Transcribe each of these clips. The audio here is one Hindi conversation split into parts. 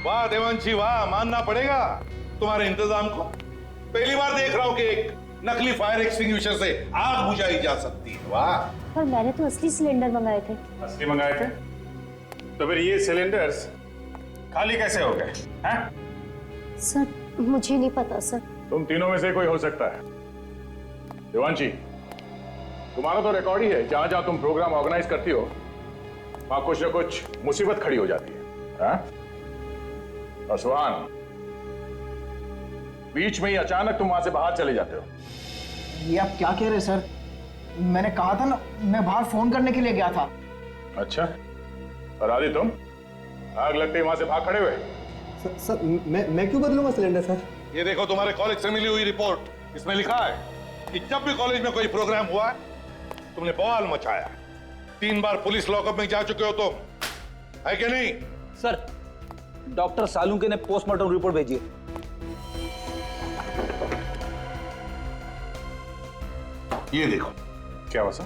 वाह देवांशी वाह, मानना पड़ेगा तुम्हारे इंतजाम को। पहली बार देख रहा हूं कि एक नकली फायर एक्सटिंग्विशर से आग बुझाई जा सकती है। वाह। पर मैंने तो असली सिलेंडर मंगाए थे। असली मंगाए थे? तो फिर ये सिलेंडर्स खाली कैसे हो गए? हैं? सर मुझे नहीं पता सर। तुम तीनों में से कोई हो सकता है। देवांशी, तुम्हारा तो रिकॉर्ड ही है, जहां जहां तुम प्रोग्राम ऑर्गेनाइज करती हो वहां कुछ न कुछ मुसीबत खड़ी हो जाती है। और सुहान, बीच में ही अचानक तुम वहां से बाहर चले जाते हो। ये आप क्या कह रहे हैं सर? मैंने कहा था ना, मैं बाहर फोन करने के लिए गया था। अच्छा, और आदि तुम आग लगते ही वहां से भाग खड़े हुए? सर मैं क्यों बदलूंगा सिलेंडर सर? ये देखो तुम्हारे कॉलेज से मिली हुई रिपोर्ट, इसमें लिखा है कि जब भी कॉलेज में कोई प्रोग्राम हुआ तुमने बवाल मचाया। 3 बार पुलिस लॉकअप में जा चुके हो तुम, है कि नहीं? सर, डॉक्टर सालुंके ने पोस्टमार्टम रिपोर्ट भेजी है। ये देखो। क्या हुआ सर?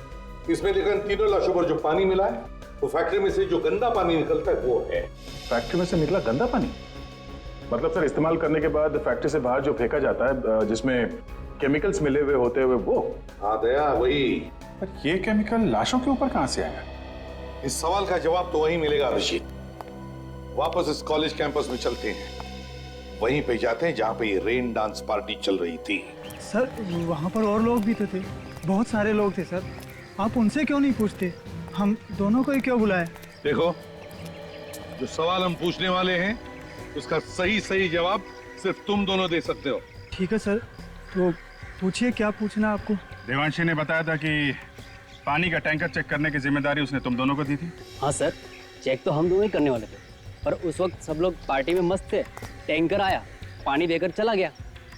इसमें लिखा इन तीनों लाशों पर जो पानी मिला है वो फैक्ट्री में से जो गंदा पानी निकलता है वो है। फैक्ट्री में से निकला गंदा पानी? मतलब सर, इस्तेमाल करने के बाद फैक्ट्री से बाहर जो फेंका जाता है, जिसमें केमिकल्स मिले हुए होते हुए, वो? हाँ दया, वही। पर ये केमिकल लाशों के ऊपर कहां से आया? इस सवाल का जवाब तो वहीं मिलेगा अभिजीत। वापस इस कॉलेज कैंपस में चलते हैं, वहीं पे जाते हैं जहां पे ये रेन डांस पार्टी चल रही थी। सर वहाँ पर और लोग भी तो थे, बहुत सारे लोग थे सर। आप उनसे क्यों नहीं पूछते? हम दोनों को ही क्यों बुलाए? देखो, जो सवाल हम पूछने वाले हैं उसका सही जवाब सिर्फ तुम दोनों दे सकते हो। ठीक है सर, तो पूछिए क्या पूछना आपको। देवांशी ने बताया था कि पानी का टैंकर चेक करने की जिम्मेदारी उसने तुम दोनों को दी थी। हाँ सर, चेक तो हम दोनों ही करने वाले थे, पर उस वक्त सब लोग पार्टी में मस्त थे। टैंकर आया, पानी देकर चला गया।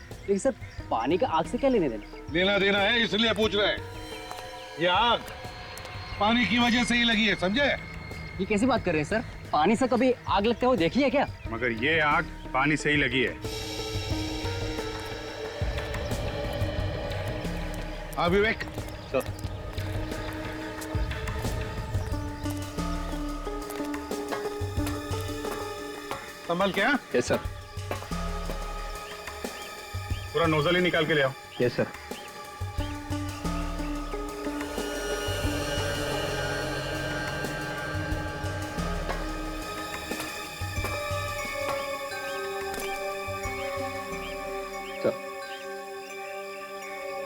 लेकिन सर, पानी का आग से क्या लेने देना? लेना देना है, इसलिए पूछ रहे हैं। ये आग पानी की वजह से ही लगी है, समझे? ये कैसी बात कर रहे हैं सर? पानी से कभी आग लगते हुए देखी है क्या? मगर ये आग पानी से ही लगी है। हाँ विवेक। संभल क्या? Yes sir. पूरा नोजल ही निकाल के ले आओ। Yes sir.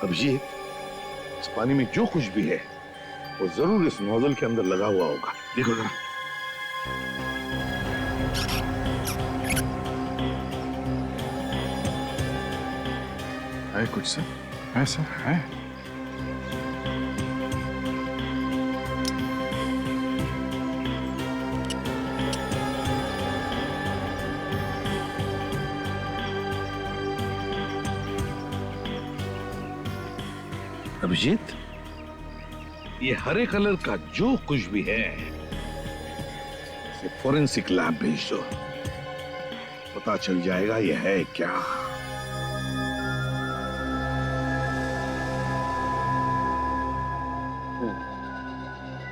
अभिजीत, इस पानी में जो कुछ भी है वो जरूर इस नोजल के अंदर लगा हुआ होगा। देखो जरा। है कुछ सर? है सर, है। अभिजीत, ये हरे कलर का जो कुछ भी है इसे फोरेंसिक लैब भेज दो, पता चल जाएगा ये है क्या।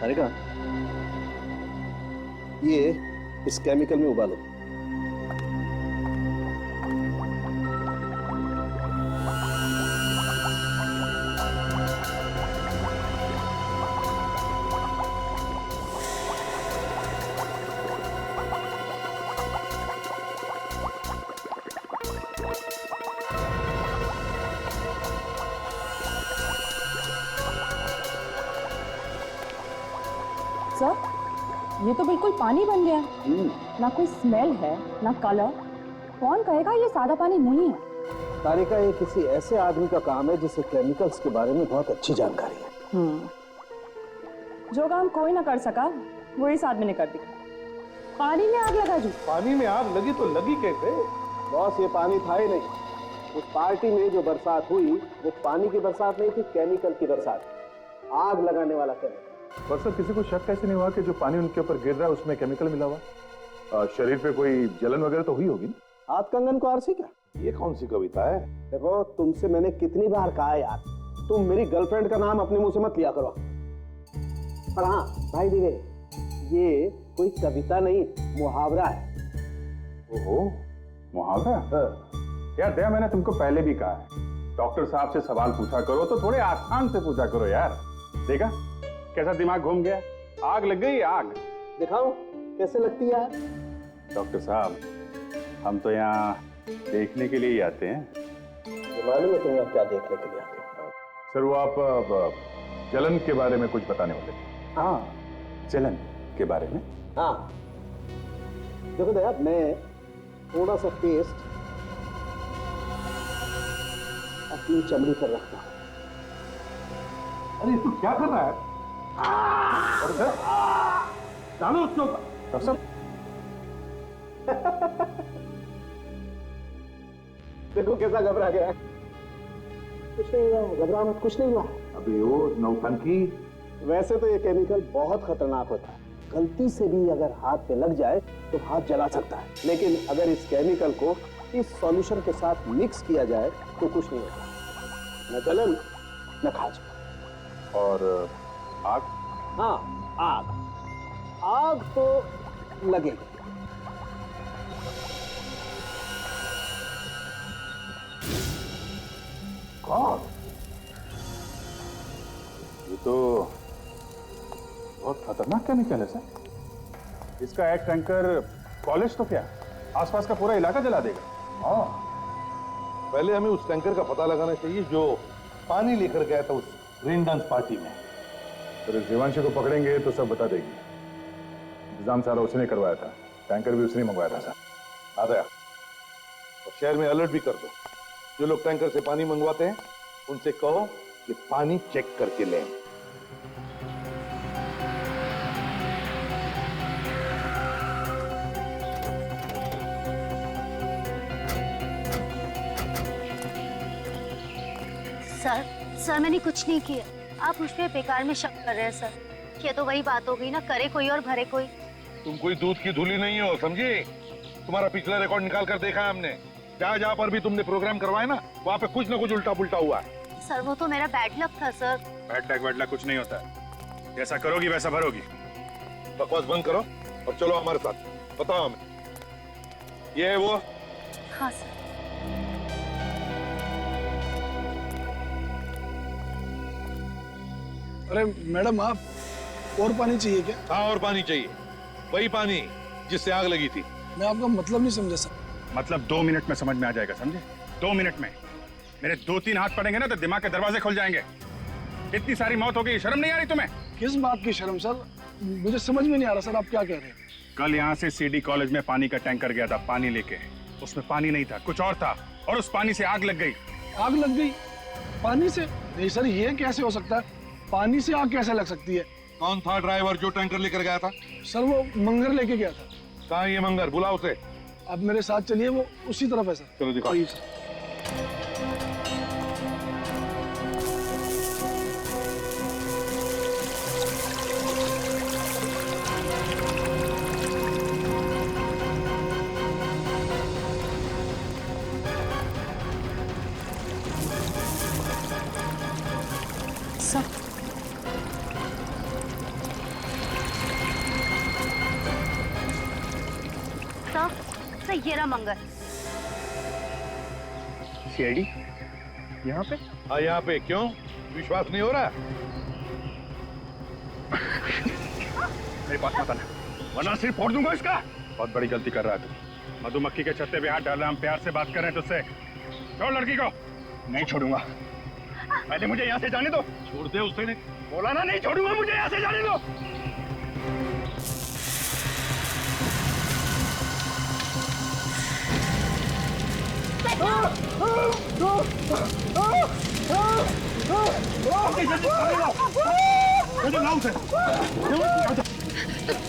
तारिका, ये इस केमिकल में उबालो। सर ये तो बिल्कुल पानी बन गया। ना कोई स्मेल है ना कलर। कौन कहेगा ये सादा पानी नहीं है? तारिका, ये किसी ऐसे आदमी का काम है जिसे केमिकल्स के बारे में बहुत अच्छी जानकारी है। जो काम कोई ना कर सका वो इस आदमी ने कर दिया। पानी में आग लगा दी। पानी में आग लगी तो लगी कैसे? बॉस, ये पानी था ही नहीं। उस पार्टी में जो बरसात हुई वो पानी की बरसात नहीं थी, केमिकल की बरसात। आग लगाने वाला केमिकल। पर सर, किसी को शक कैसे नहीं हुआ कि जो पानी उनके ऊपर गिर रहा है उसमें केमिकल मिला हुआ? शरीर पे कोई जलन वगैरह तो हुई होगी? हाथ कंगन को आरसी क्या? ये कौन सी कविता है? देखो, तुमसे मैंने कितनी बार कहा यार, तुम मेरी गर्लफ्रेंड का नाम अपने मुंह से मत लिया करो। पर हाँ भाई दिवे, ये कोई कविता नहीं, मुहावरा है। ओहो, मुहावरा। यार दया, मैंने तुमको पहले भी कहा है, डॉक्टर साहब से सवाल पूछा करो तो थोड़े आसान से पूछा करो यार। देखा कैसा दिमाग घूम गया, आग लग गई आग। दिखाओ कैसे लगती है आग? डॉक्टर साहब, हम तो यहाँ देखने के लिए ही आते हैं। मालूम है तुम यहाँ क्या देखने के लिए आते हो? सर वो आप जलन के बारे में कुछ बताने वाले थे। हाँ जलन के बारे में? हाँ, देखो दया, मैं थोड़ा सा पेस्ट अपनी चमड़ी पर रखता हूँ। अरे तू क्या कर रहा है? और सर डालो उसके ऊपर। डॉक्टर साहब, देखो कैसा घबरा गया है। कुछ नहीं हुआ है, घबरा मत, कुछ नहीं हुआ है। अबे वो नौटंकी। वैसे तो ये केमिकल बहुत खतरनाक होता है, गलती से भी अगर हाथ पे लग जाए तो हाथ जला सकता है। लेकिन अगर इस केमिकल को इस सॉल्यूशन के साथ मिक्स किया जाए तो कुछ नहीं होता, न जलन न खाज। और आग? हाँ, आग, आग तो लगेगी। गॉड, ये तो बहुत खतरनाक केमिकल है सर। इसका एक टैंकर कॉलेज तो क्या, आसपास का पूरा इलाका जला देगा। हाँ, पहले हमें उस टैंकर का पता लगाना चाहिए जो पानी लेकर गया था उस रेन डांस पार्टी में। तो इस देवांशी को पकड़ेंगे तो सब बता देगी। इंतजाम सारा उसने करवाया था, टैंकर भी उसने मंगवाया था सर। आ गया। और शहर में अलर्ट भी कर दो, जो लोग टैंकर से पानी मंगवाते हैं उनसे कहो कि पानी चेक करके लें। सर मैंने कुछ नहीं किया, आप मुझ पे बेकार में शक कर रहे हैं सर। ये तो वही बात हो गई ना, करे कोई और भरे कोई। तुम कोई दूध की धूली नहीं हो, समझी? तुम्हारा पिछला रिकॉर्ड निकाल कर देखा है हमने। जहाँ जहाँ पर भी तुमने प्रोग्राम करवाए ना, वहाँ पे कुछ ना कुछ उल्टा पुल्टा हुआ है। सर वो तो मेरा बैड लक था सर। बैड लक वैड लक कुछ नहीं होता, जैसा करोगी वैसा भरोगी। बकवास बंद करो और चलो हमारे साथ। बताओ हमें, ये है वो? हाँ सर। अरे मैडम, आप और पानी चाहिए क्या? हाँ, और पानी चाहिए, वही पानी जिससे आग लगी थी। मैं आपका मतलब नहीं समझा सर। मतलब 2 मिनट में समझ में आ जाएगा, समझे? 2 मिनट में मेरे 2-3 हाथ पड़ेंगे ना तो दिमाग के दरवाजे खुल जाएंगे। इतनी सारी मौत हो गई, शर्म नहीं आ रही तुम्हें? किस बात की शर्म सर? मुझे समझ में नहीं आ रहा सर, आप क्या कह रहे हैं? कल यहाँ से सीडी कॉलेज में पानी का टैंकर गया था पानी लेके, उसमें पानी नहीं था, कुछ और था, और उस पानी से आग लग गई। आग लग गई पानी से? नहीं सर, ये कैसे हो सकता है? पानी से आग कैसे लग सकती है? कौन था ड्राइवर जो टैंकर लेकर गया था? सर वो मंगर लेके गया था। कहाँ है ये मंगर? बुलाओ उसे। आप मेरे साथ चलिए, वो उसी तरफ है सर। चलो दिखाओ। आइए सर। सर ये रहा मंगर। सीआईडी यहाँ पे? हाँ, यहाँ पे। क्यों, विश्वास नहीं हो रहा? मेरे पास मत आना, वरना सिर फोड़ दूंगा इसका। बहुत बड़ी गलती कर रहा है तू। मधुमक्खी के छत्ते पे हाथ डाल रहा, हम प्यार से बात कर रहे हैं तुझसे। छोड़ लड़की को। नहीं छोड़ूंगा, पहले मुझे यहाँ से जाने दो। छोड़ दे उसे। नहीं बोला ना, नहीं छोड़ूंगा, मुझे यहाँ से जाने दो।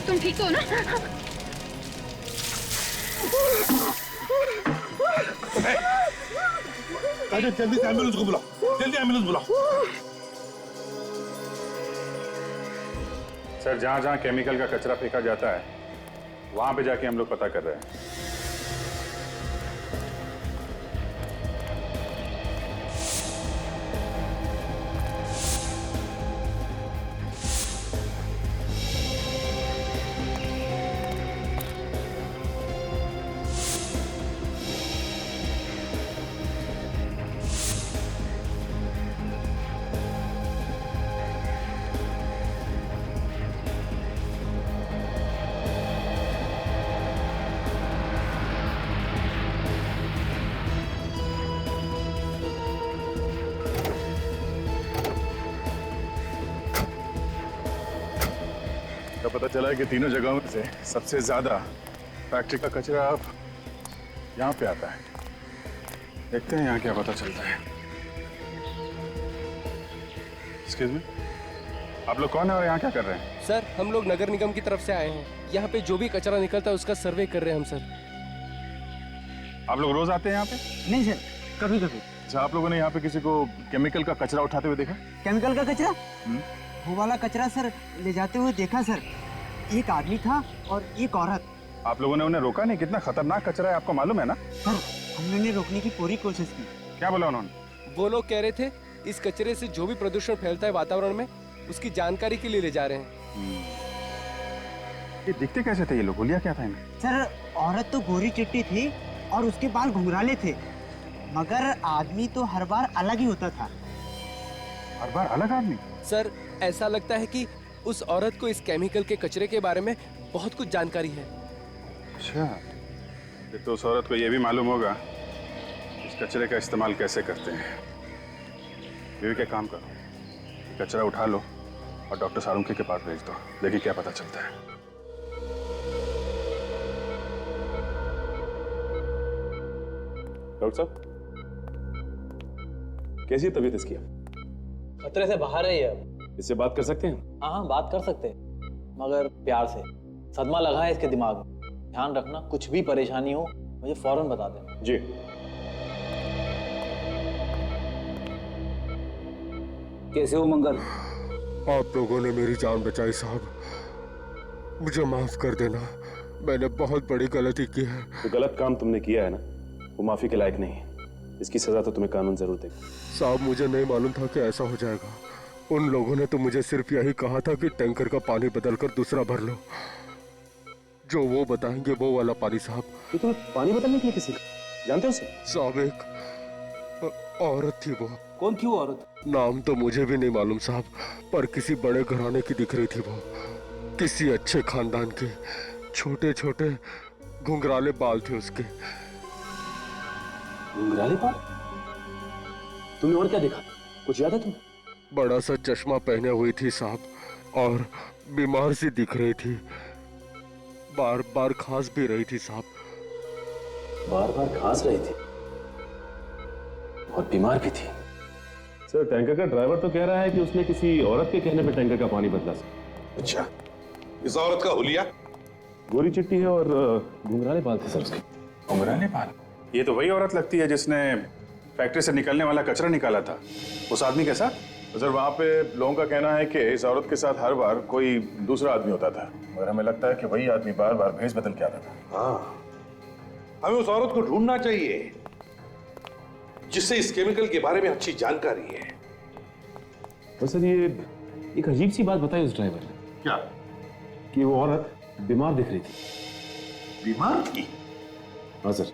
तुम ठीक हो ना? जल्दी से एम्बुलेंस को बुलाओ, जल्दी एम्बुलेंस बुलाओ। सर, जहाँ जहाँ केमिकल का कचरा फेंका जाता है वहां पे जाके हम लोग पता कर रहे हैं। पता चला है कि तीनों जगहों में से सबसे ज्यादा फैक्ट्री का कचरा अब यहाँ पे आता है। देखते हैं यहाँ क्या पता चलता है। एक्सक्यूज मी, आप लोग कौन है और यहाँ क्या कर रहे हैं? सर, हम लोग नगर निगम की तरफ से आए हैं। यहाँ पे जो भी कचरा निकलता है उसका सर्वे कर रहे हैं हम सर। आप लोग रोज आते हैं यहाँ पे? नहीं सर, कभी कभी। अच्छा, आप लोगों ने यहाँ पे किसी को केमिकल का कचरा उठाते हुए देखा? केमिकल का कचरा? वो वाला कचरा सर ले जाते हुए देखा सर। एक आदमी था और एक औरत। आप लोगों ने उन्हें रोका नहीं? कितना खतरनाक कचरा है आपको मालूम है ना? सर, हमने उन्हें रोकने की पूरी कोशिश की। क्या बोला उन्होंने? वो लोग कह रहे थे इस कचरे से जो भी प्रदूषण फैलता है वातावरण में उसकी जानकारी के लिए ले जा रहे हैं। ये दिखते कैसे थे ये लोग? बोलिया क्या था इन्हें? सर, औरत तो गोरी चिट्टी थी और उसके बाल घुंघराले थे, मगर आदमी तो हर बार अलग ही होता था। हर बार अलग आदमी? सर, ऐसा लगता है कि उस औरत को इस केमिकल के कचरे के बारे में बहुत कुछ जानकारी है। अच्छा, फिर तो उस औरत को ये भी मालूम होगा इस कचरे का इस्तेमाल कैसे करते हैं। ये क्या काम करो, कचरा उठा लो और डॉक्टर सालुंके के पास भेज दो, देखिए क्या पता चलता है। डॉक्टर साहब, कैसी तबीयत इसकी? खतरे से बाहर है ये अब। इससे बात कर सकते हैं? हाँ, बात कर सकते हैं, मगर प्यार से। सदमा लगा है इसके दिमाग में। ध्यान रखना, कुछ भी परेशानी हो मुझे फौरन बता देना। जी। कैसे हो मंगल? आप लोगों ने मेरी जान बचाई साहब, मुझे माफ कर देना, मैंने बहुत बड़ी गलती की है। जो गलत काम तुमने किया है ना, वो माफी के लायक नहीं है। इसकी सजा तो तुम्हें कानून जरूर देगा। साहब, मुझे नहीं मालूम था कि ऐसा हो जाएगा। उन लोगों ने तो मुझे सिर्फ यही कहा था कि टैंकर का पानी बदलकर दूसरा भर लो। जो वो बताएंगे वो वाला पानी साहब। ये तुम्हें पानी बदलने के लिए किसी का जानते हो उसे? साहब, एक औरत थी वो। कौन थी वो औरत? नाम तो मुझे भी नहीं मालूम साहब, पर किसी बड़े घराने की दिख रही थी वो, किसी अच्छे खानदान की। छोटे छोटे घुंघराले बाल थे उसके। घुंघराले बाल? तुमने और क्या देखा? कुछ याद है तुम्हें? बड़ा सा चश्मा पहने हुई थी साहब, और बीमार सी दिख रही थी। बार बार खांस भी रही थी साहब। बार बार खांस रही थी और बीमार भी थी। सर, टैंकर का ड्राइवर तो कह रहा है कि उसने किसी औरत के कहने पे टैंकर का पानी बदला। अच्छा, इस औरत का हुलिया? गोरी चिट्टी है और घुंघराले बाल थे सर उसके। घुंघराले बाल? ये तो वही औरत लगती है जिसने फैक्ट्री से निकलने वाला कचरा निकाला था उस आदमी के साथ। तो सर, वहाँ पे लोगों का कहना है कि इस औरत के साथ हर बार कोई दूसरा आदमी होता था, और हमें लगता है कि वही आदमी बार बार भेष बदल के आता था। हाँ, हमें उस औरत को ढूंढना चाहिए जिससे इस केमिकल के बारे में अच्छी जानकारी है। तो सर, ये एक अजीब सी बात बताई उस ड्राइवर ने। क्या? कि वो औरत बीमार दिख रही थी। बीमार थी? हाँ सर,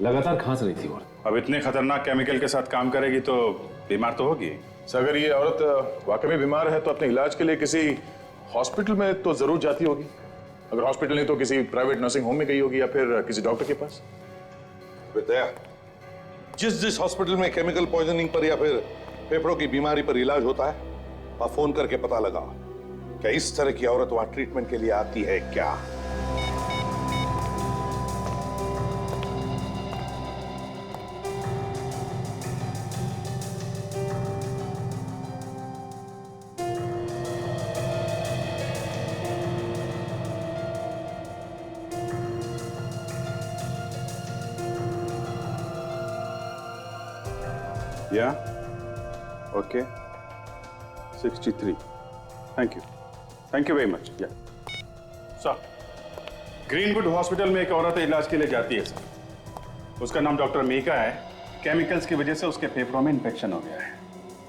लगातार खांस रही थी औरत। अब इतने खतरनाक केमिकल के साथ काम करेगी तो बीमार तो होगी। सर, अगर ये औरत वाकई में बीमार है तो अपने इलाज के लिए किसी हॉस्पिटल में तो जरूर जाती होगी। अगर हॉस्पिटल नहीं तो किसी प्राइवेट नर्सिंग होम में गई होगी या फिर किसी डॉक्टर के पास। बेटा, जिस हॉस्पिटल में केमिकल पॉइजनिंग पर या फिर फेफड़ों की बीमारी पर इलाज होता है, वहां फोन करके पता लगाओ क्या इस तरह की औरत वहां ट्रीटमेंट के लिए आती है क्या। Yeah. Okay. 63. Thank you. Thank you very much. Yeah. Sir, greenwood hospital में एक औरत इलाज के लिए जाती है सर। उसका नाम डॉक्टर मीका है। केमिकल्स की वजह से उसके फेफड़ों में इंफेक्शन हो गया है।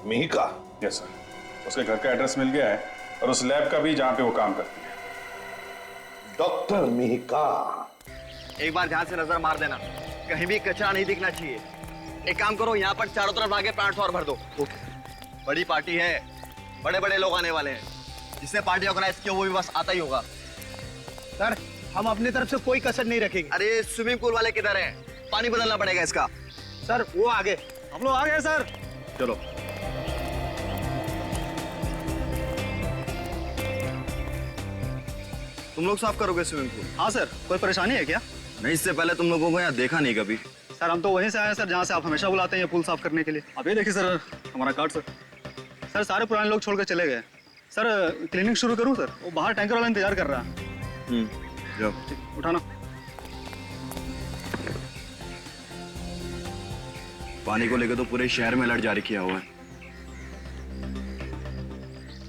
मीका? Yes sir. उसके घर का एड्रेस मिल गया है और उस लैब का भी जहाँ पे वो काम करती है। डॉक्टर मीका। एक बार ध्यान से नजर मार देना, कहीं भी कचरा नहीं दिखना चाहिए। एक काम करो, यहाँ पर चारों तरफ आगे प्लांट और भर दो। बड़ी पार्टी है, बड़े बड़े लोग आने वाले हैं। जिसने पार्टी ऑर्गेनाइज किया वो भी बस आता ही होगा। सर, हम अपनी तरफ से कोई कसर नहीं रखेंगे। अरे, स्विमिंग पूल वाले किधर हैं? पानी बदलना पड़ेगा इसका। सर, वो आगे। हम लोग आ गए सर। चलो। तुम लोग साफ करोगे स्विमिंग पूल? हाँ सर, कोई परेशानी है क्या? नहीं, इससे पहले तुम लोगों को यहाँ देखा नहीं कभी। सर हम तो वहीं से आए हैं सर, जहाँ से आप हमेशा बुलाते हैं ये पूल साफ करने के लिए। अब ये देखिए सर, हमारा कार्ड सर। सर सारे पुराने लोग छोड़कर चले गए। सर क्लीनिंग शुरू करूँ सर? वो बाहर टैंकर वाला इंतजार कर रहा है। जाओ। उठाना। पानी को लेकर तो पूरे शहर में अलर्ट जारी किया हुआ है।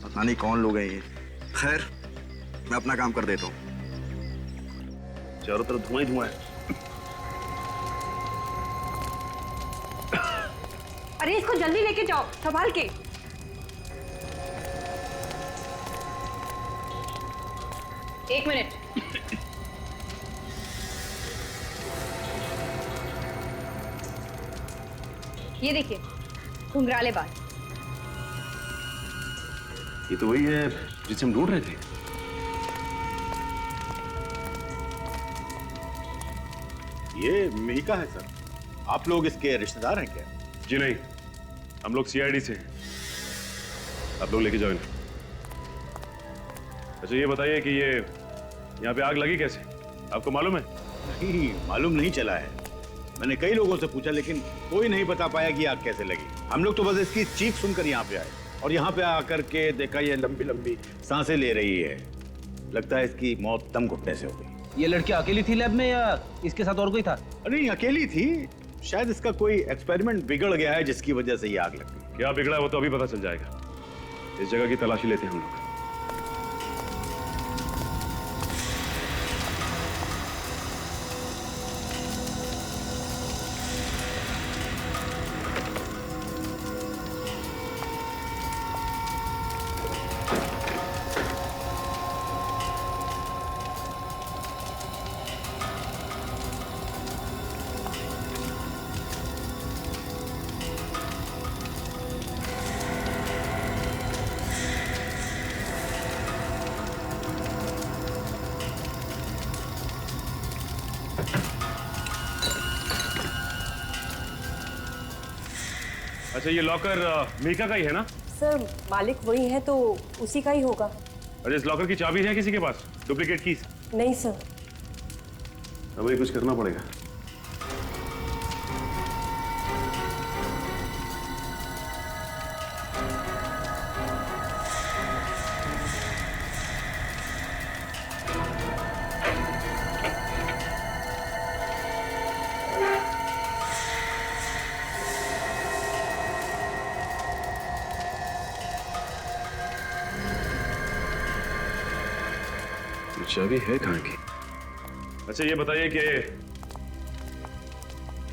पता नहीं कौन लोग हैं ये। खैर, मैं अपना काम कर देता हूँ। चारों तरफ धुआं ही धुआं है। अरे इसको जल्दी लेके जाओ, संभाल के। एक मिनट। ये देखिए, घुंघराले बाल। ये तो वही है जिसे हम ढूंढ रहे थे। ये मीका है सर। आप लोग इसके रिश्तेदार हैं क्या? जी नहीं, हम लोग सीआईडी से हैं। आप लोग लेके जाओ इन्हें। अच्छा ये बताइए कि ये यहाँ पे आग लगी कैसे? आपको मालूम है? नहीं, मालूम नहीं चला है। मैंने कई लोगों से पूछा लेकिन कोई नहीं बता पाया कि आग कैसे लगी। हम लोग तो बस इसकी चीख सुनकर यहाँ पे आए और यहाँ पे आकर के देखा ये लंबी लंबी सांसें ले रही है। लगता है इसकी मौत दम घुटने से हो गई। ये लड़की अकेली थी लैब में या इसके साथ और कोई था? नहीं, अकेली थी। शायद इसका कोई एक्सपेरिमेंट बिगड़ गया है जिसकी वजह से ये आग लग गई। क्या बिगड़ा है वो तो अभी पता चल जाएगा। इस जगह की तलाशी लेते हैं हम लोग। अच्छा ये लॉकर मीका का ही है ना? सर मालिक वही है तो उसी का ही होगा। अरे इस लॉकर की चाबी है किसी के पास? Duplicate keys? नहीं सर। अब ये कुछ करना पड़ेगा। चाबी है कहाँ की? अच्छा ये बताइए कि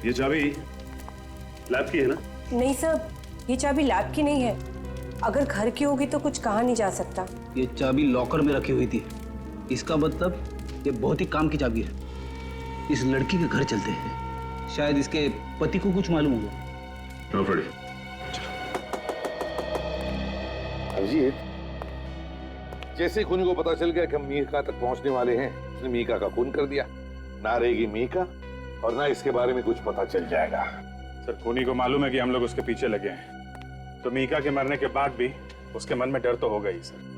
ये चाबी लैब की है ना? नहीं सर, ये चाबी लैब की नहीं है। अगर घर की होगी तो कुछ कहा नहीं जा सकता। ये चाबी लॉकर में रखी हुई थी। इसका मतलब ये बहुत ही काम की चाबी है। इस लड़की के घर चलते हैं। शायद इसके पति को कुछ मालूम होगा। अजीत, जैसे खूनी को पता चल गया कि हम मीका तक पहुंचने वाले हैं, उसने मीका का खून कर दिया। ना रहेगी मीका और ना इसके बारे में कुछ पता चल जाएगा। सर खूनी को मालूम है कि हम लोग उसके पीछे लगे हैं, तो मीका के मरने के बाद भी उसके मन में डर तो होगा ही सर।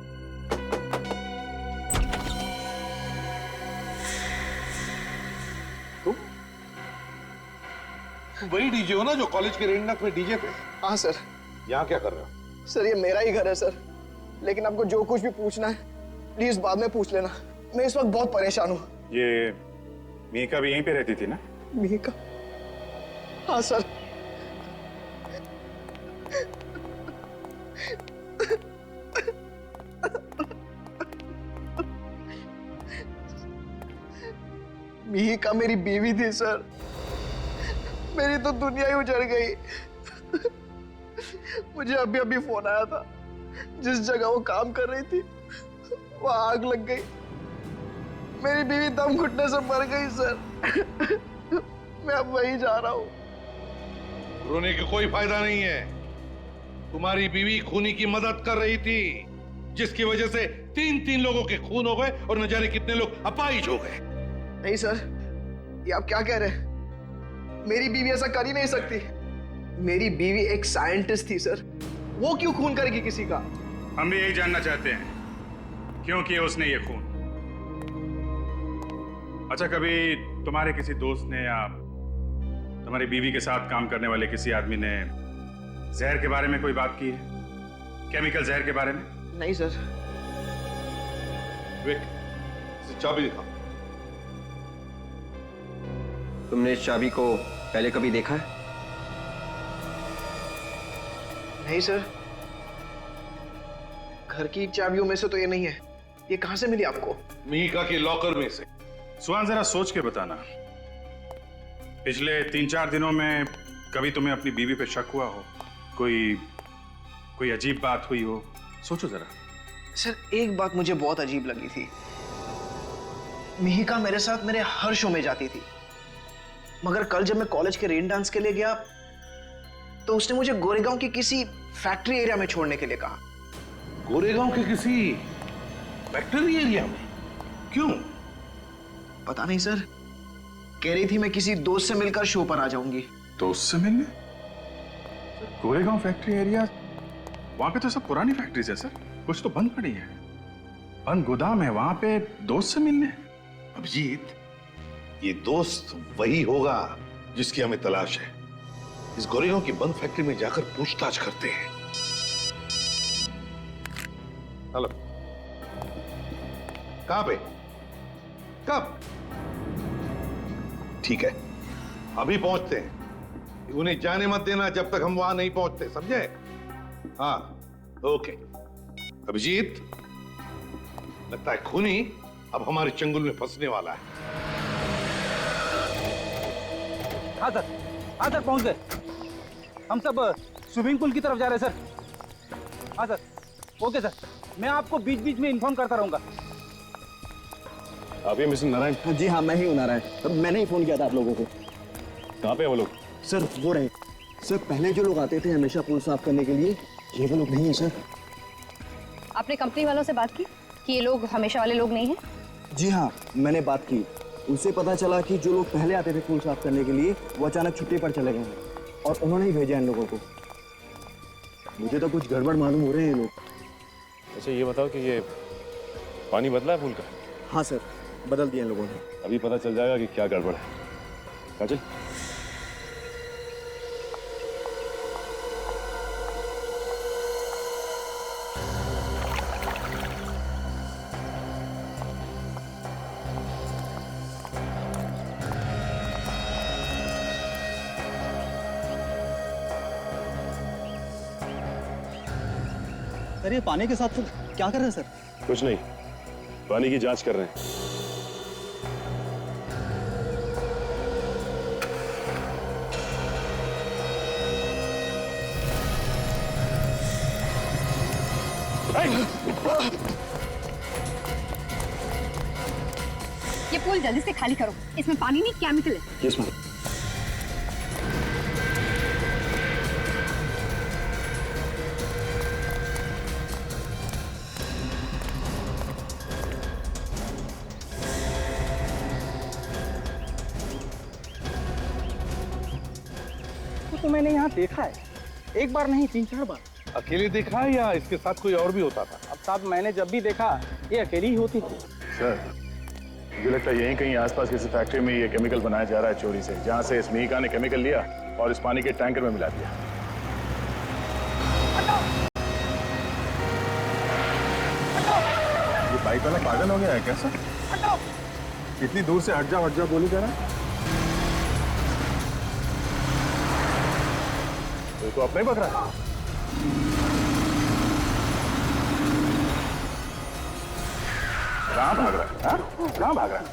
तुम वही डीजे हो ना जो कॉलेज के रेंडनाथ में डीजे थे? हाँ सर। यहाँ क्या कर रहे हो? सर ये मेरा ही घर है सर, लेकिन आपको जो कुछ भी पूछना है प्लीज बाद में पूछ लेना। मैं इस वक्त बहुत परेशान हूँ। ये मीका भी यहीं पे रहती थी ना? मीका? हाँ सर। मीका मेरी बीवी थी सर। मेरी तो दुनिया ही उजड़ गई। मुझे अभी अभी फोन आया था, जिस जगह वो काम कर रही थी वहां आग लग गई। मेरी बीवी दम घुटने से मर गई सर। मैं अब वहीं जा रहा हूँ। रोने का कोई फायदा नहीं है। तुम्हारी बीवी खूनी की मदद कर रही थी, जिसकी वजह से 3 लोगों के खून हो गए और न जाने कितने लोग अपाहिज हो गए। नहीं सर, ये आप क्या कह रहे हैं? मेरी बीवी ऐसा कर ही नहीं सकती। मेरी बीवी एक साइंटिस्ट थी सर, वो क्यों खून करेगी किसी का? हम भी यही जानना चाहते हैं, क्यों किया उसने ये खून। अच्छा, कभी तुम्हारे किसी दोस्त ने या तुम्हारी बीवी के साथ काम करने वाले किसी आदमी ने जहर के बारे में कोई बात की है? केमिकल जहर के बारे में? नहीं सर। विक, इसे चाबी दिखा। तुमने इस चाबी को पहले कभी देखा है? नहीं सर, घर की चाबियों में से तो ये नहीं है। ये कहां से मिली आपको? मिहिका के लॉकर में से। सुहान, जरा सोच के बताना, पिछले 3-4 दिनों में कभी तुम्हें अपनी बीवी पे शक हुआ हो? कोई अजीब बात हुई हो? सोचो जरा। सर, एक बात मुझे बहुत अजीब लगी थी। मिहिका मेरे साथ मेरे हर शो में जाती थी, मगर कल जब मैं कॉलेज के रेन डांस के लिए गया तो उसने मुझे गोरेगांव की किसी फैक्ट्री एरिया में छोड़ने के लिए कहा। गोरेगांव के किसी फैक्ट्री एरिया में? क्यों? पता नहीं सर, कह रही थी मैं किसी दोस्त से मिलकर शो पर आ जाऊंगी। दोस्त से मिलने? गोरेगांव फैक्ट्री एरिया, वहां पे तो सब पुरानी फैक्ट्रीज है सर, कुछ तो बंद पड़ी है, बंद गोदाम है, वहां पे दोस्त से मिलने? अभिजीत, ये दोस्त वही होगा जिसकी हमें तलाश है। इस गोरेगांव की बंद फैक्ट्री में जाकर पूछताछ करते हैं। हेलो, कहां पे? कब? ठीक है, अभी पहुंचते हैं। उन्हें जाने मत देना जब तक हम वहां नहीं पहुंचते, समझे? हाँ, ओके। अभिजीत, लगता है खूनी अब हमारे चंगुल में फंसने वाला है। हाँ सर, पहुंच गए। हम सब स्विमिंग पूल की तरफ जा रहे हैं सर। हाँ सर, ओके सर, मैं आपको बीच बीच में इन्फॉर्म करता रहूंगा। आप ही मिस्टर नारायण? जी हाँ, मैं ही हूँ नारायण। तो मैंने ही फोन किया था आप लोगों को। कहाँ पे वो लोग? सर वो रहे। सर, पहले जो लोग आते थे हमेशा पूल साफ करने के लिए, ये वो लोग नहीं है सर। आपने कंपनी वालों से बात की कि ये लोग हमेशा वाले लोग नहीं हैं? जी हाँ, मैंने बात की। उससे पता चला कि जो लोग पहले आते थे पूल साफ करने के लिए वो अचानक छुट्टी पर चले गए हैं और उन्होंने ही भेजा इन लोगों को। मुझे तो कुछ गड़बड़ मालूम हो रहे हैं ये लोग। अच्छा, ये बताओ कि ये पानी बदला है पूल का? हाँ सर, बदल दिया इन लोगों ने। अभी पता चल जाएगा कि क्या गड़बड़ है। काजल, सर ये पानी के साथ तो क्या कर रहे हैं सर? कुछ नहीं, पानी की जांच कर रहे हैं। ये पूल जल्दी से खाली करो, इसमें पानी नहीं केमिकल है। Yes ma'am. तो मैंने यहाँ देखा है, एक बार नहीं 3-4 बार। अकेले देखा है या इसके साथ कोई और भी होता था? अब साहब, मैंने जब भी देखा ये अकेली ही होती थी। सर, मुझे लगता है यहीं कहीं आसपास किसी फैक्ट्री में ये केमिकल बनाया जा रहा है चोरी से, जहां से इस मिहिका ने केमिकल लिया और इस पानी के टैंकर में मिला दिया। ये बाइक वाला पागल हो गया है क्या सर? इतनी दूर से हट जा बोली जा रहा है। तो अपने ही पकड़ा है। कहाँ भाग रहा है? हाँ? कहाँ भाग रहा है?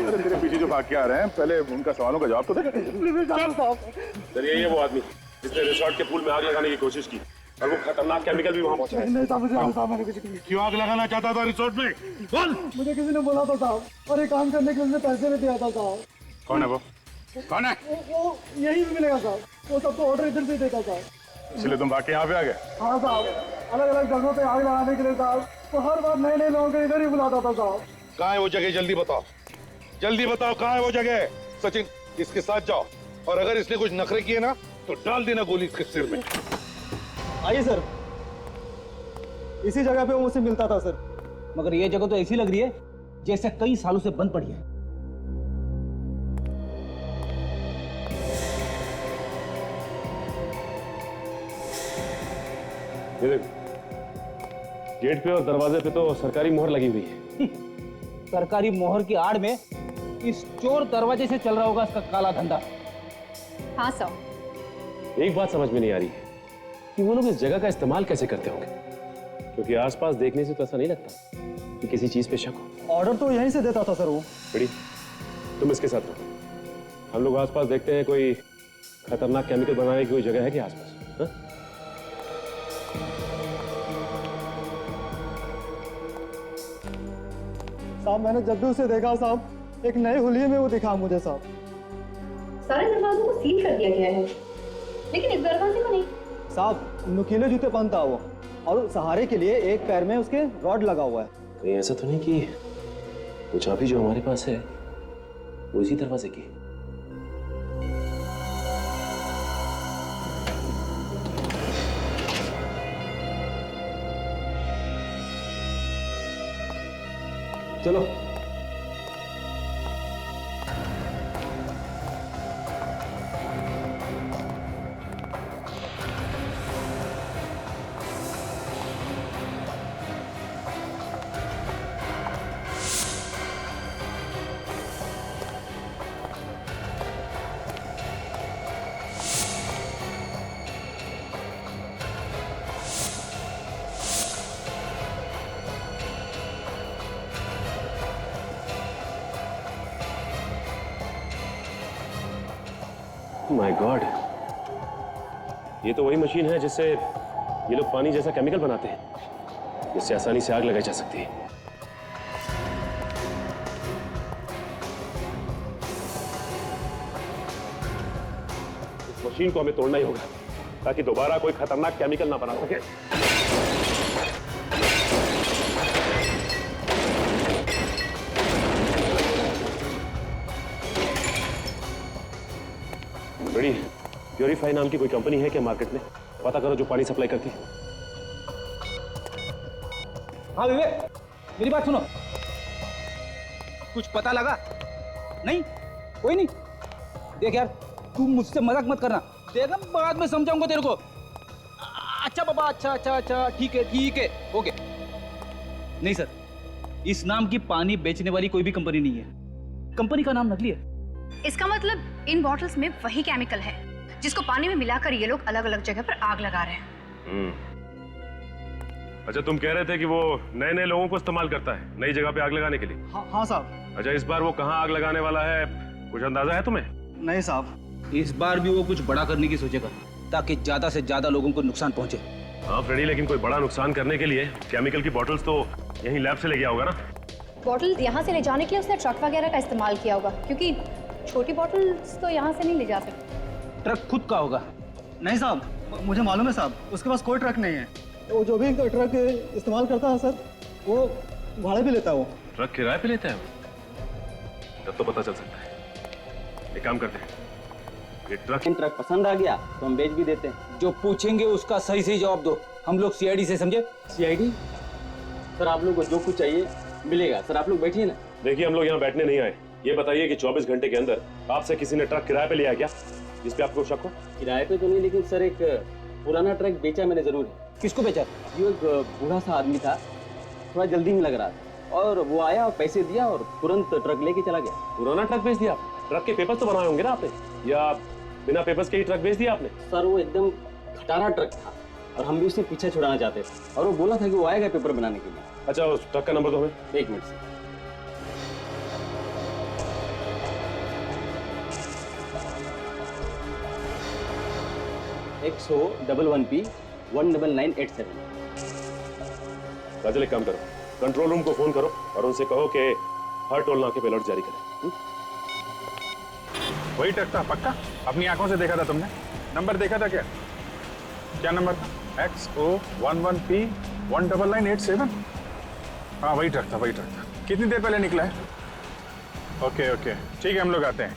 अरे तेरे पीछे जो भाग के आ रहे हैं, पहले उनका सवालों का जवाब तो दे। सर, यही है वो आदमी जिसने रिसोर्ट के पूल में आग लगाने की कोशिश की और वो खतरनाक केमिकल भी वहां पहुंचा है। क्यों आग लगाना चाहता था रिसोर्ट में? बोल। मुझे किसी ने बोला था साहब, और ये काम करने के लिए पैसे भी दिया था साहब। कौन है वो? कौन है? वो यही मिलेगा साहब, वो सबको ऑर्डर इधर से देता साहब। इसलिए तुम भाग के यहाँ पे आ गए? हाँ साहब, अलग अलग जगहों पे आग लगाने के लिए साहब, तो हर बार नए नए लोगों को इधर ही बुलाता था साहब। कहाँ है वो जगह? जल्दी बताओ, जल्दी बताओ, कहाँ है वो जगह? सचिन, इसके साथ जाओ और अगर इसने कुछ नखरे किए ना तो डाल देना गोली इसके सिर में। आइए सर, इसी जगह पे वो मुझसे मिलता था सर। मगर ये जगह तो ऐसी लग रही है जैसे कई सालों से बंद पड़ी है। ये देख, गेट पे और दरवाजे पे तो सरकारी मोहर लगी हुई है। सरकारी मोहर की आड़ में इस चोर दरवाजे से चल रहा होगा इसका काला धंधा। हाँ सर। एक बात समझ में नहीं आ रही है कि वो लोग इस जगह का इस्तेमाल कैसे करते होंगे, क्योंकि आसपास देखने से तो ऐसा नहीं लगता कि किसी चीज पे शक हो। ऑर्डर तो यहीं से देता था सर वो। बड़ी, तुम इसके साथ रहो। हम लोग आसपास देखते हैं कोई खतरनाक केमिकल बनाने की कोई जगह है कि आसपास? हाँ? साहब मैंने जब भी उसे देखा साहब, एक नए हुलिये में वो दिखा मुझे साहब। सारे दरवाजों को सील कर दिया गया है, लेकिन इस दरवाजे को नहीं। साहब नुकीले जूते पहनता वो, और सहारे के लिए एक पैर में उसके रॉड लगा हुआ है। कहीं ऐसा तो नहीं कि वो चाबी जो हमारे पास है वो इसी दरवाजे की? चलो। माय गॉड, ये तो वही मशीन है जिससे ये लोग पानी जैसा केमिकल बनाते हैं, जिससे आसानी से आग लगाई जा सकती है। इस मशीन को हमें तोड़ना ही होगा ताकि दोबारा कोई खतरनाक केमिकल ना बना सके। बड़ी, प्योरीफाई नाम की कोई कंपनी है क्या मार्केट में? पता करो जो पानी सप्लाई करती है। हाँ विवेक, मेरी बात सुनो। कुछ पता लगा? नहीं? कोई नहीं? देख यार, तू मुझसे मजाक मत करना। देख ना, बाद में समझाऊंगा तेरे को। अच्छा बाबा, अच्छा, ठीक है, ओके। नहीं सर, इस नाम की पानी बेचने वाली कोई भी कंपनी नहीं है। कंपनी का नाम नकली है। इसका मतलब इन बॉटल्स में वही केमिकल है जिसको पानी में मिलाकर ये लोग अलग अलग जगह पर आग लगा रहे हैं। अच्छा, तुम कह रहे थे कि वो नए नए लोगों को इस्तेमाल करता है नई जगह पे आग लगाने के लिए? हाँ साहब। अच्छा, इस बार वो कहाँ आग लगाने वाला है, कुछ अंदाजा है तुम्हें? नहीं साहब। इस बार भी वो कुछ बड़ा करने की सोचेगा ताकि ज्यादा से ज्यादा लोगों को नुकसान पहुंचे। हाँ फ्रेडी, लेकिन कोई बड़ा नुकसान करने के लिए केमिकल की बॉटल्स तो यहीं लैब से ले गया होगा ना? बॉटल यहाँ से ले जाने के लिए उसने ट्रक वगैरह का इस्तेमाल किया होगा, क्योंकि छोटी बॉटल्स तो यहाँ से नहीं ले जा सकते। ट्रक खुद का होगा। नहीं साहब, मुझे मालूम है साहब, उसके पास कोई ट्रक नहीं है। वो जो भी ट्रक इस्तेमाल करता है सर, वो भाड़े पे लेता है। वो ट्रक किराए पे लेता है वो? तब तो पता चल सकता है। एक काम करते हैं, ये ट्रक पसंद आ गया तो हम बेच भी देते हैं। जो पूछेंगे उसका सही सही जवाब दो। हम लोग सीआईडी से, समझे? सीआईडी? सर आप लोग को जो कुछ चाहिए मिलेगा। सर आप लोग बैठिए ना। देखिए, हम लोग यहाँ बैठने नहीं आए। ये बताइए कि 24 घंटे के अंदर आपसे किसी ने ट्रक किराए पे लिया क्या, जिस पे आपको शक हो? किराए पे तो नहीं, लेकिन सर एक पुराना ट्रक बेचा मैंने जरूर। किसको बेचा? ये एक बूढ़ा सा आदमी था, थोड़ा जल्दी में लग रहा था, और वो आया और पैसे दिया और तुरंत ट्रक लेके चला गया। पुराना ट्रक बेच दिया? ट्रक के पेपर्स तो बनाए होंगे ना आपने, या बिना पेपर्स के ही ट्रक बेच दिया आपने? सर वो एकदम खटारा ट्रक था और हम भी उससे पीछे छुड़ाना चाहते थे, और वो बोला था कि वो आएगा पेपर बनाने के लिए। अच्छा, उस ट्रक का नंबर दो हमें। एक मिनट से। XO11P 19987। राजल, एक काम करो, कंट्रोल रूम को फोन करो और उनसे कहो कि हर टोल नाके पे अलर्ट जारी करें। वही ट्रक था पक्का? अपनी आंखों से देखा था तुमने? नंबर देखा था क्या? क्या नंबर था? XO11P 19987? हाँ वही ट्रक था, वही ट्रक था। कितनी देर पहले निकला है? ओके, ठीक है, हम लोग आते हैं।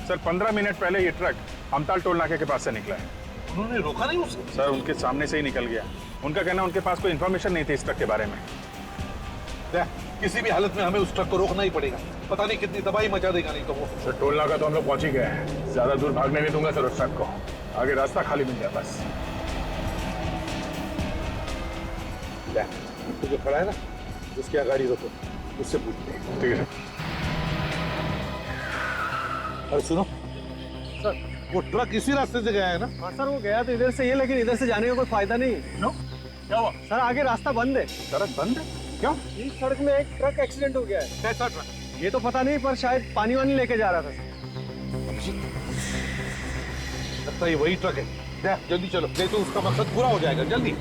सर 15 मिनट पहले ये ट्रक अमताल टोल नाके के पास से निकला है। उन्होंने रोका नहीं उसे? सर उनके सामने से ही निकल गया। उनका कहना उनके पास कोई इन्फॉर्मेशन नहीं थी इस ट्रक के बारे में। किसी भी हालत में हमें उस ट्रक को रोकना ही पड़ेगा। पता नहीं कितनी तबाही मचा देगा नहीं तो वो। सर टोल नाका तो हम लोग पहुंच ही गए हैं, ज्यादा दूर भागने नहीं दूंगा सर उस ट्रक को, आगे रास्ता खाली मिल जाए बस। तो जो खड़ा है ना, उसकी यहाँ गाड़ी रोको, उससे पूछते हैं। ठीक है सर। अरे सुनो सर, वो ट्रक इसी रास्ते से गया है ना? हाँ सर, वो गया तो इधर से ये, लेकिन इधर से जाने का कोई फायदा नहीं। नो? क्या हुआ? सर आगे रास्ता बंद है। सड़क बंद है? क्यों? इस सड़क में एक ट्रक एक्सीडेंट हो गया है। कैसा ट्रक? ये तो पता नहीं, पर शायद पानी वानी लेके जा रहा था। लगता है वही ट्रक है। जल्दी चलो, नहीं तो उसका मकसद पूरा हो जाएगा। जल्दी।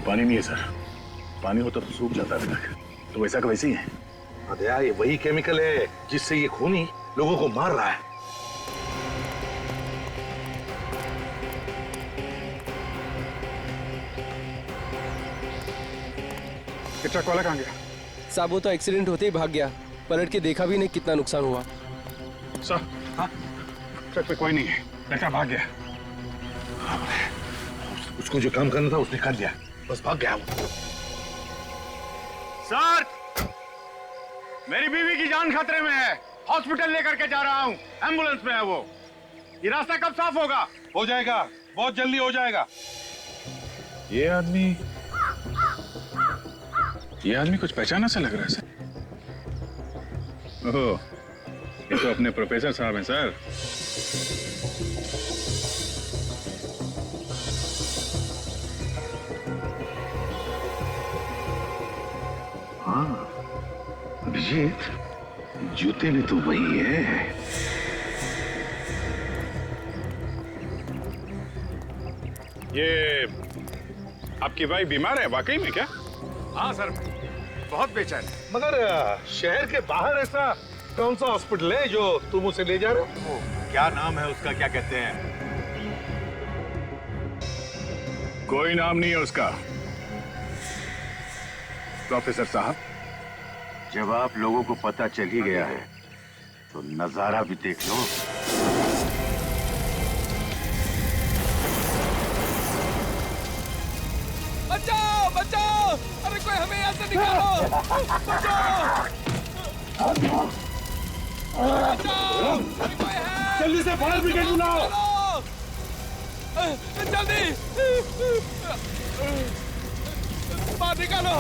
पानी नहीं है सर, पानी होता तो सूख जाता अभी तक, तो वैसा का वैसे ही है। अदया, ये वही केमिकल है जिससे ये खूनी लोगों को मार रहा है। ये ट्रक वाला कहाँ गया? साहब वो तो एक्सीडेंट होते ही भाग गया, पलट के देखा भी नहीं कितना नुकसान हुआ। सर हाँ, ट्रक पे कोई नहीं है, लगता भाग गया। उसको जो काम करना था उसने कर लिया, बस भाग गया वो। सर, मेरी बीवी की जान खतरे में है, हॉस्पिटल लेकर के जा रहा हूँ, एम्बुलेंस में है वो। ये रास्ता कब साफ होगा? हो जाएगा, बहुत जल्दी हो जाएगा। ये आदमी कुछ पहचाना सा लग रहा है सर। ओह, ये तो अपने प्रोफेसर साहब हैं सर। हाँ, अभिजीत, जूते में तो वही है। ये आपकी वाइफ बीमार है वाकई में क्या? हाँ सर, बहुत बेचैन है। मगर शहर के बाहर ऐसा कौन सा हॉस्पिटल है जो तुम उसे ले जा रहे हो? क्या नाम है उसका, क्या कहते हैं? कोई नाम नहीं है उसका। प्रोफेसर साहब, जब आप लोगों को पता चल ही गया है तो नजारा भी देख लो। बचाओ बचाओ, अरे कोई हमें यहाँ से निकालो, बचाओ बचाओ, अरे कोई है, जल्दी से फायर ब्रिगेड बुलाओ। जल्दी बाहर निकालो।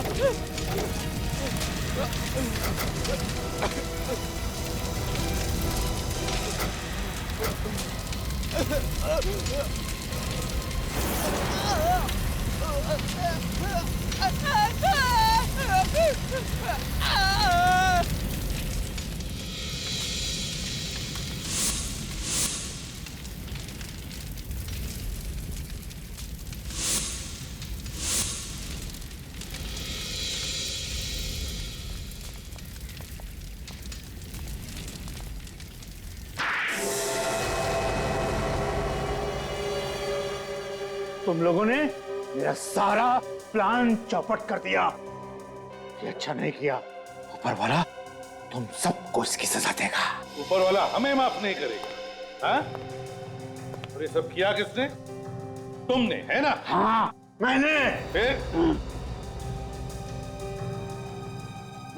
तुम लोगों ने मेरा सारा प्लान चौपट कर दिया। ये अच्छा नहीं किया। ऊपर वाला तुम सबको इसकी सजा देगा। ऊपर वाला हमें माफ नहीं करेगा। हाँ? और ये सब किया किसने? तुमने, है ना? हाँ, मैंने। फिर?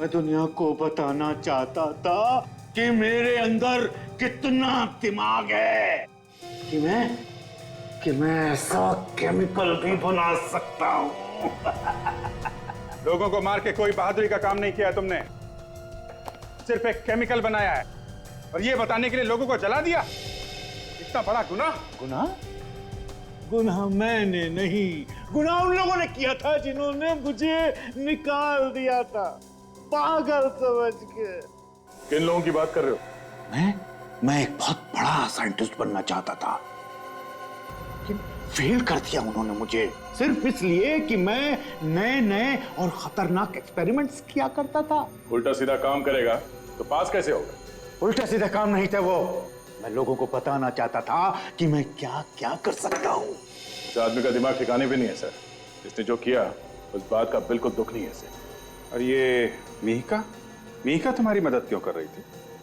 मैं दुनिया को बताना चाहता था कि मेरे अंदर कितना दिमाग है, कि मैं ऐसा केमिकल भी बना सकता हूँ। लोगों को मार के कोई बहादुरी का काम नहीं किया तुमने, सिर्फ एक केमिकल बनाया है और ये बताने के लिए लोगों को जला दिया। इतना बड़ा गुनाह। गुनाह? गुनाह मैंने नहीं, गुनाह उन लोगों ने किया था जिन्होंने मुझे निकाल दिया था, पागल समझ के। किन लोगों की बात कर रहे हो? मैं एक बहुत बड़ा साइंटिस्ट बनना चाहता था, फेल कर दिया उन्होंने मुझे, सिर्फ इसलिए कि मैं नए नए और खतरनाक एक्सपेरिमेंट्स किया करता था। उल्टा सीधा काम करेगा तो पास कैसे होगा? उल्टा सीधा काम नहीं थे वो, मैं लोगों को बताना चाहता था कि मैं क्या क्या कर सकता हूँ। इस आदमी का दिमाग ठिकाने पे नहीं है सर। इसने जो किया उस बात का बिल्कुल दुख नहीं है सर। और ये मिहिका तुम्हारी मदद क्यों कर रही थी?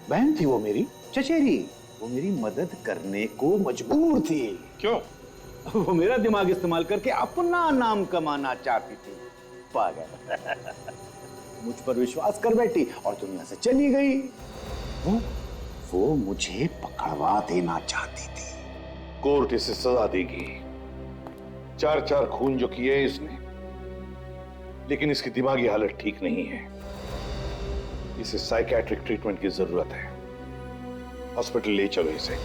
बहन थी वो मेरी, चचेरी। वो मेरी मदद करने को मजबूर थी। क्यों? वो मेरा दिमाग इस्तेमाल करके अपना नाम कमाना चाहती थी। पागल। मुझ पर विश्वास कर बैठी और दुनिया से चली गई। वो मुझे पकड़वा देना चाहती थी। कोर्ट इसे सजा देगी। 4 खून जो किए इसने, लेकिन इसकी दिमागी हालत ठीक नहीं है। इसे साइकियाट्रिक ट्रीटमेंट की जरूरत है। हॉस्पिटल ले चलो इसे।